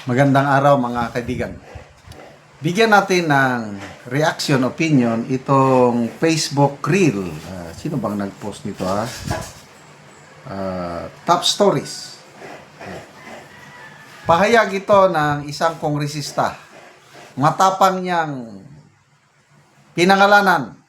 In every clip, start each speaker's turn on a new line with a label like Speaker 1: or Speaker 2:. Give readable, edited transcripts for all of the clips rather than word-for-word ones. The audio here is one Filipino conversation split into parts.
Speaker 1: Magandang araw mga kaibigan. Bigyan natin ng reaction, opinion itong Facebook Reel. Sino bang nag-post nito Top Stories. Pahayag ito ng isang kongresista. Matapang niyang pinangalanan.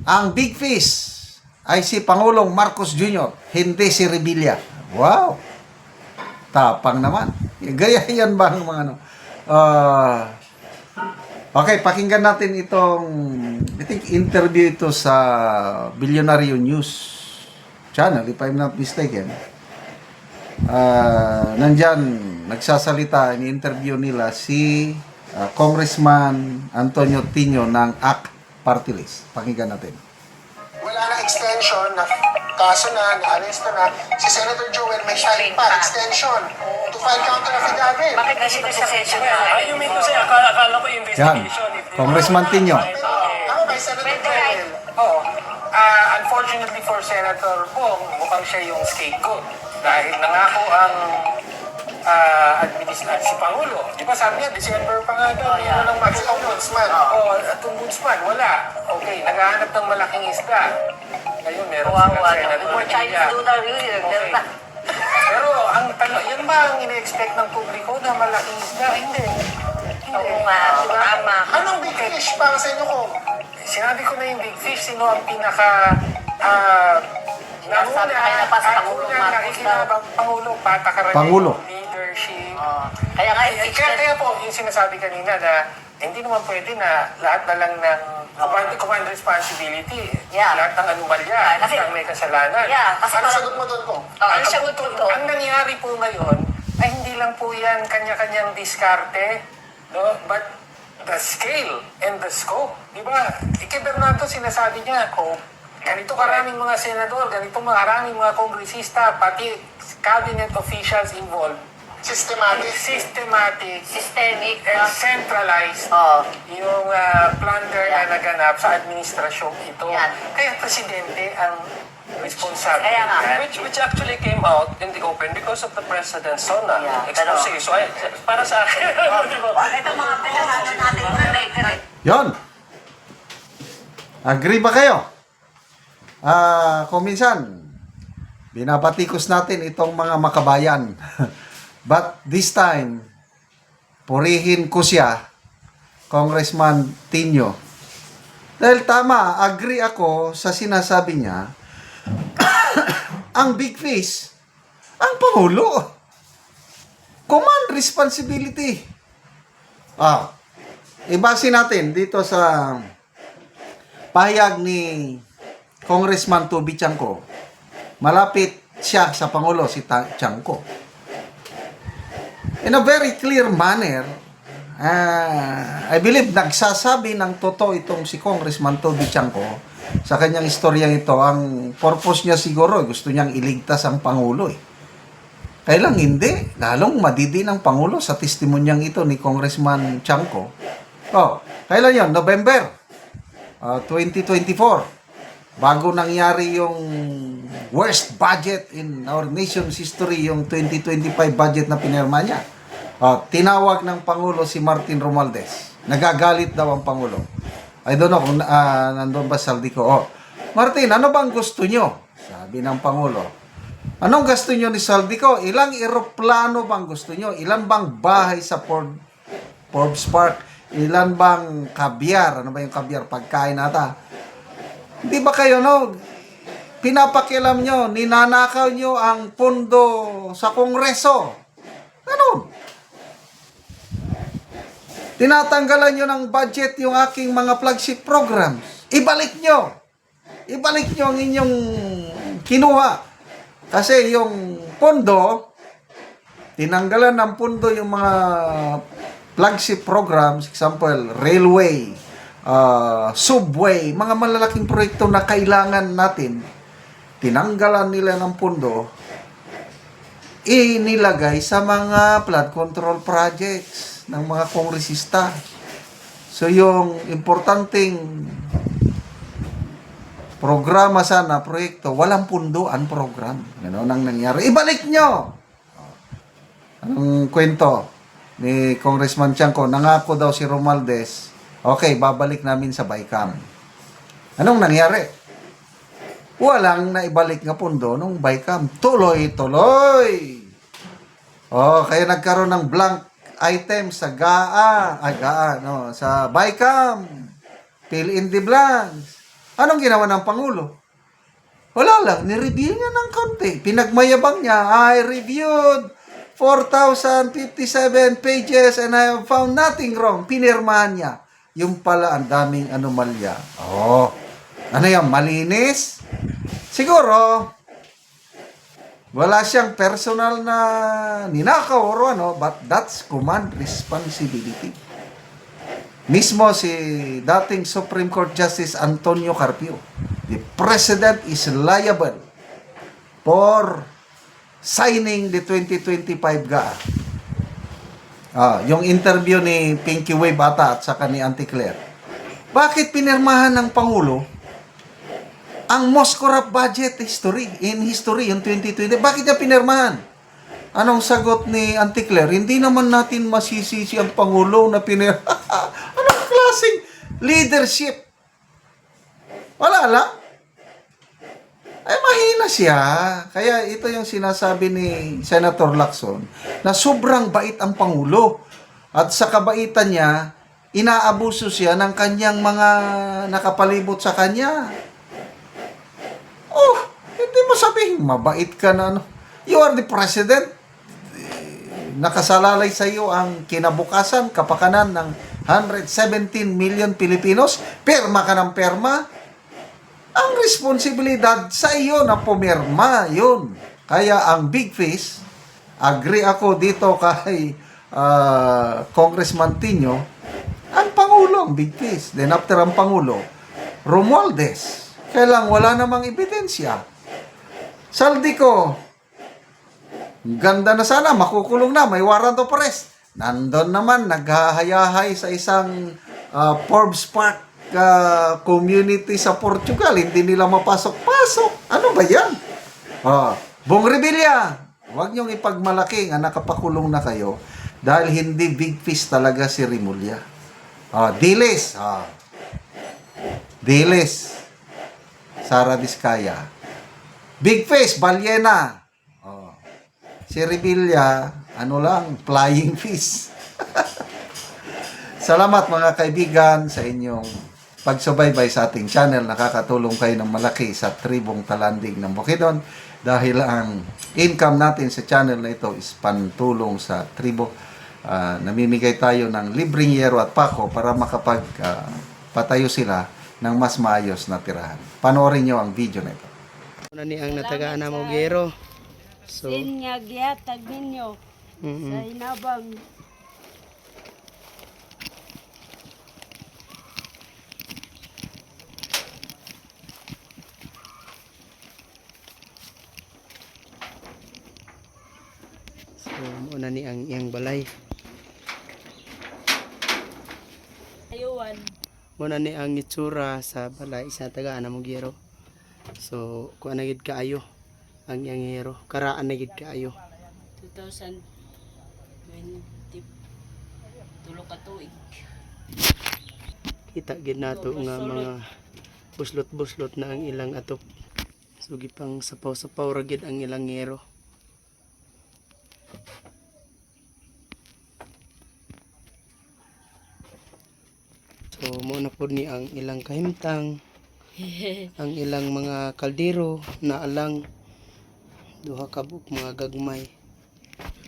Speaker 1: Ang Big Fish ay si Pangulong Marcos Jr., hindi si Revilla. Wow! Tapang naman. Gaya yan ba ang mga ano? Okay, pakinggan natin itong, I think, interview ito sa Billionaire News channel, if I'm not mistaken. Nandyan, nagsasalita, in-interview nila si Congressman Antonio Tino ng ACT Party List. Pakinggan natin.
Speaker 2: Wala na extension, na kaso na-arresto na, si Senator Joel may file pa, extension, to file counter affidavit.
Speaker 3: Bakit kasi nagsa-session na?
Speaker 4: You mean to say, akala ko
Speaker 1: Yan,
Speaker 4: investigation.
Speaker 1: Congressman Tino.
Speaker 2: Ako kay Senator Joel.
Speaker 4: Oh, unfortunately for Senator Pong, mukhang siya yung scapegoat. Dahil nangako ang si Pangulo. Di ba sabi niya, December pa nga daw, meron ng
Speaker 2: Si Ombudsman.
Speaker 4: at Ombudsman, wala. Okay, naghahanap ng malaking isda. Ngayon, meron silang Senator.
Speaker 3: More Chinese
Speaker 4: Villa.
Speaker 3: doon na rin.
Speaker 4: Okay. Pero ang tanong, yan ba ang ine-expect ng publiko na malaking isda? Hindi.
Speaker 3: Oo nga,
Speaker 4: Diba?
Speaker 3: tama.
Speaker 2: Anong big fish para sa inyo kung?
Speaker 4: Sinabi ko na yung big fish, sino ang pinaka
Speaker 3: Sinasabi kayo na pa sa Pangulong Marcos
Speaker 4: nakikinabang Pangulo, patakaran
Speaker 1: Pangulo.
Speaker 4: leadership.
Speaker 3: Kaya nga,
Speaker 4: Kaya po, yung sinasabi kanina na hindi naman pwede na lahat na lang ng command responsibility,
Speaker 3: Yeah.
Speaker 4: lahat ng anomalya,
Speaker 3: Kasi-
Speaker 4: ang may kasalanan.
Speaker 3: yeah, kasi
Speaker 2: Ano
Speaker 3: parang,
Speaker 2: sagot mo doon kung?
Speaker 3: ang sagot ko to,
Speaker 4: Ang nangyari po ngayon ay hindi lang po yan kanya-kanyang diskarte, no? But the scale and the scope. Di ba? Kay Bernardo sinasabi niya, ganito karaming mga senador, ganito maraming mga kongresista, pati cabinet officials involved.
Speaker 2: Systematic.
Speaker 4: Systematic
Speaker 3: systemic,
Speaker 4: and centralized yung plunder na naganap sa administrasyong ito.
Speaker 3: Yan.
Speaker 4: Kaya presidente ang responsable.
Speaker 3: Kaya nga.
Speaker 5: Which actually came out in the open because of the President's SONA
Speaker 3: Yeah,
Speaker 5: expose. So, para sa akin, di ba?
Speaker 3: ito mga pinasano natin, correct.
Speaker 1: Yon. Agree ba kayo? Kung minsan, binabatikos natin itong mga makabayan. But this time, purihin ko siya, Congressman Tino. Dahil tama, agree ako sa sinasabi niya, ang Big Fish, ang Pangulo. Command responsibility. Ibase natin dito sa pahayag ni Congressman Toby Chanco. Malapit siya sa Pangulo, si Chanco. In a very clear manner, I believe nagsasabi ng totoo itong si Congressman Toby Chanco sa kanyang istoryang ito. Ang purpose niya siguro, gusto niyang iligtas ang Pangulo. Kaya lang hindi, lalong madidi ng Pangulo sa testimonyang ito ni Congressman Chanco. Kailan yun? November 2024. Bago nangyari yung worst budget in our nation's history, yung 2025 budget na pinirma niya. Tinawag ng Pangulo si Martin Romualdez. Nagagalit daw ang Pangulo. I don't know kung nandun ba Saldico. Martin, ano bang gusto nyo? Sabi ng Pangulo. Anong gusto nyo ni Saldico? Ilang eroplano bang gusto nyo? Ilan bang bahay sa Forbes Park? Ilan bang kabyar? Ano ba yung kabyar? Pagkain ata. Hindi ba kayo, pinapakialam nyo, ninanakaw nyo ang pondo sa Kongreso? Ganun. Tinatanggalan nyo ng budget yung aking mga flagship programs. Ibalik nyo. Ibalik nyo ang inyong kinuha. Kasi yung pondo, tinanggalan ng pondo yung mga flagship programs, example, railway, subway, mga malalaking proyekto na kailangan natin, tinanggalan nila ng pondo, inilagay sa mga flood control projects ng mga kongresista. So yung importanteng programa sana, proyekto, walang punduan program. Gano'n ang nangyari. Ibalik nyo! Anong kwento? ni Congressman Tiangco, nangako daw si Romualdez, okay, babalik namin sa Baykam. Anong nangyari? Walang naibalik nga pundo nung Baykam. Tuloy-tuloy! Kaya nagkaroon ng blank item sa sa Baykam. Fill in the blanks. Anong ginawa ng Pangulo? Wala lang, ni-review niya ng konti. Pinagmayabang niya, I reviewed 4,057 pages and I have found nothing wrong. Pinirmahan niya. Yung pala, ang daming anomalya. Ano yan, malinis? Siguro, wala siyang personal na ninakaw or ano, but that's command responsibility. Mismo si dating Supreme Court Justice Antonio Carpio, the President is liable for signing the 2025 GAA. Yung interview ni Pinky Wave ata at saka ni Auntie Claire. Bakit pinirmahan ng Pangulo ang most corrupt budget in history yung 2020? Bakit niya pinirmahan? Anong sagot ni Auntie Claire? Hindi naman natin masisisi ang Pangulo na pinirmahan. Anong klaseng leadership? Wala lang. Ay, mahina siya. Kaya ito yung sinasabi ni Senator Lacson na sobrang bait ang Pangulo. At sa kabaitan niya, inaabuso siya ng kanyang mga nakapalibot sa kanya. Hindi mo sabihin, mabait ka na. You are the president. Nakasalalay sa iyo ang kinabukasan, kapakanan ng 117 million Pilipinos. Perma ka ng perma. Ang responsibilidad sa iyo na pumirma, yun. Kaya ang big fish, agree ako dito kay Congressman Tino, ang Pangulo ang big fish. Then after ang Pangulo, Romualdez. Kailang wala namang ebidensya. Saldico, ganda na sana, makukulong na, may warrant of arrest. Nandun naman, naghahayahay sa isang Forbes Park community sa Portugal, hindi nila mapasok-pasok. Ano ba yan? Bong Revilla, huwag niyong ipagmalaki nga nakapakulong na kayo dahil hindi big fish talaga si Rimulya. Diles, Sara Diskaya. Big fish, Balyena. Si Revilla, ano lang, flying fish. Salamat mga kaibigan sa inyong pagsubaybay sa ating channel. Nakakatulong kayo ng malaki sa tribong Talandig ng Bukidnon dahil ang income natin sa channel na ito is pantulong sa tribo. Namimigay tayo ng libreng yero at pako para makapagpatayo sila ng mas maayos na tirahan. Panoorin nyo ang video na ito.
Speaker 6: Una ni ang natagaan na mo gero. So,
Speaker 7: Sinyag yatag ninyo sa inabang.
Speaker 6: una ni ang iyang balay.
Speaker 7: Ayuan.
Speaker 6: Muna ni ang itsura sa balay sa tagaan na mo gero. So, kuha na gid kaayo ang iyang gero. Karaan na gid kaayo.
Speaker 7: 2020 tulo ka tuig.
Speaker 6: Kita gid nato nga mga buslot-buslot na ang ilang atop. So, gipang sapaw-sapaw ra gid ang ilang gero. So, muna po ni ang ilang kahimtang, ang ilang mga kaldero na alang duha ka buk mga gagmay.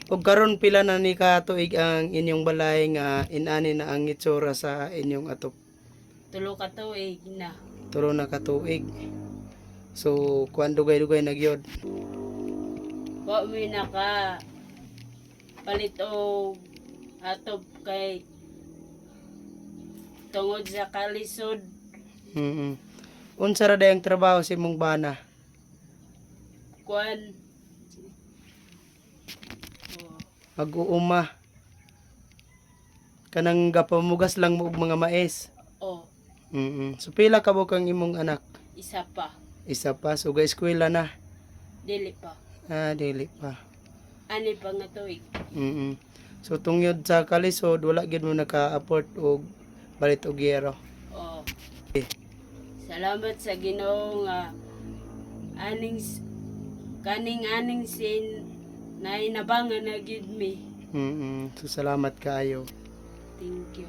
Speaker 6: Ug karon pila na ni ka tuig ang inyong balay nga inani na ang itsura sa inyong atop?
Speaker 7: Tulo ka tuig na.
Speaker 6: Turo na ka tuig. So, kuan dugay-dugay nagyod.
Speaker 7: Wa mi naka palit og atob kay tungod sa kalisod.
Speaker 6: Unsa ra day ang trabaho sa imong bana?
Speaker 7: Kuan
Speaker 6: Mag-uuma. Kanang gapamugas lang mo og mga mais. So pila ka bukang imong anak?
Speaker 7: isa pa.
Speaker 6: Isa pa, so ga eskwela na.
Speaker 7: Dili pa.
Speaker 6: Dili pa.
Speaker 7: ani pa nga tuig.
Speaker 6: So tungod sa kalisod wala gid mo naka-afford og balit og yero.
Speaker 7: Oh. Salamat sa Ginoo nga kaning sin na inabangan na gyud mi.
Speaker 6: So salamat kaayo.
Speaker 7: Thank you.